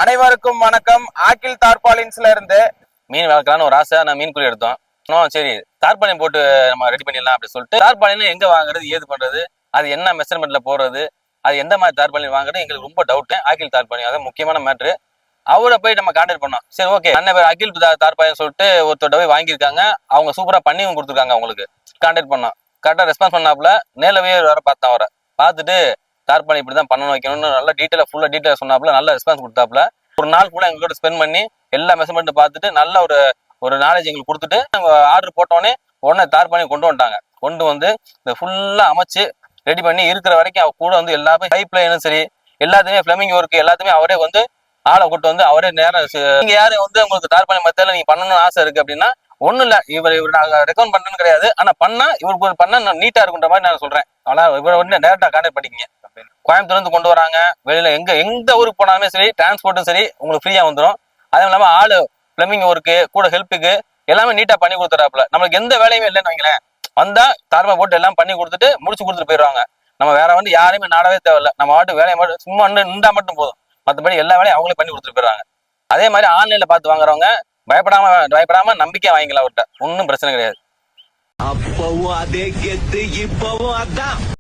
அனைவருக்கும் வணக்கம். ஆக்கில் தார்பாலின்ஸ்ல இருந்து மீன் வளர்க்கலான்னு ஒரு ஆசை. நான் மீன் குழி எடுத்தோம். சரி தார்பாலின் போட்டு நம்ம ரெடி பண்ணிடலாம் அப்படின்னு சொல்லிட்டு தார்பாலின் எங்க வாங்குறது, ஏது பண்றது, அது என்ன மெஷர்மெண்ட்ல போடுறது, அது எந்த மாதிரி தார்பாலின் வாங்குறது எங்களுக்கு ரொம்ப டவுட். ஆக்கில் தார்பாலின் அதான் முக்கியமான மேட்ரு. அவரை போய் நம்ம கான்டாக்ட் பண்ணோம். சரி ஓகே, அண்ணன் பேர் அகில் தார்பாலின் சொல்லிட்டு ஒருத்தர் போய் வாங்கியிருக்காங்க. அவங்க சூப்பரா பண்ணியும் கொடுத்துருக்காங்க. அவங்களுக்கு கான்டாக்ட் பண்ணோம். கரெக்டாக ரெஸ்பான்ஸ் பண்ணாப்புல. நேரவே வர பார்த்தேன். அவரை பார்த்துட்டு தார்பாலின் இப்படி தான் பண்ணணும் வைக்கணும்னு நல்லா டீட்டெயிலாக சொன்னாப்புல. நல்ல ரெஸ்பான்ஸ் கொடுத்தாப்புல. ஒரு நாள் கூட எங்களோட ஸ்பெண்ட் பண்ணி எல்லா மெஷர்மெண்ட் பார்த்துட்டு நல்ல ஒரு ஒரு நாலேஜ் எங்களுக்கு கொடுத்துட்டு ஆர்டர் போட்டோடனே உடனே தார்பாலின் கொண்டு வந்துட்டாங்க. கொண்டு வந்து இந்த ஃபுல்லா அமைச்சு ரெடி பண்ணி இருக்கிற வரைக்கும் அவர் கூட வந்து எல்லாமே பைப் லைனும் சரி எல்லாத்தையுமே ஃபிளமிங் ஒர்க் எல்லாத்தையுமே அவரே வந்து ஆளை கூட்டு வந்து அவரே நேரம். நீங்க யாரும் வந்து உங்களுக்கு தார்பாலின் மெத்தட்ல நீங்க பண்ணணும்னு ஆசை இருக்கு அப்படின்னா ஒண்ணும் இல்ல, இவர் நாங்க ரெக்கமெண்ட் பண்றேன்னு கிடையாது. ஆனா பண்ணா இவருக்கு பண்ண நீட்டா இருக்குன்ற மாதிரி நான் சொல்றேன். ஆனா இவரை வந்து டேரக்டா கான்டாக்ட் பண்ணிக்கங்க. கோயம்புத்தூர்ல இருந்து கொண்டு வராங்க. வெளியில எந்த ஊருக்கு போனாலுமே சரி டிரான்ஸ்போர்ட்டும் சரி உங்களுக்கு ஃப்ரீயா வந்துடும். அதுவும் இல்லாம ஆளு பிளம்பிங் ஒர்க்கு கூட ஹெல்ப்புக்கு எல்லாமே நீட்டா பண்ணி கொடுத்துறாப்புல. நம்மளுக்கு எந்த வேலையுமே இல்லைன்னு வைங்களேன். வந்தா தார்மா போட்டு எல்லாம் பண்ணி கொடுத்துட்டு முடிச்சு கொடுத்துட்டு போயிடுவாங்க. நம்ம வேற வந்து யாரையுமே நாடவே தேவையில்ல. நம்ம வாட்டு வேலையை மட்டும் சும்மா நின்றா மட்டும் போதும். மற்றபடி எல்லா வேலையும் அவங்களே பண்ணி கொடுத்துட்டு போயிடுவாங்க. அதே மாதிரி ஆன்லைன்ல பார்த்து வாங்குறவங்க பயப்படாம நம்பிக்கையா வாங்கிக்கலாம். அவர்கிட்ட ஒன்றும் பிரச்சனை கிடையாது. அப்பவும் அதே கெத்து இப்பவும் அதான்.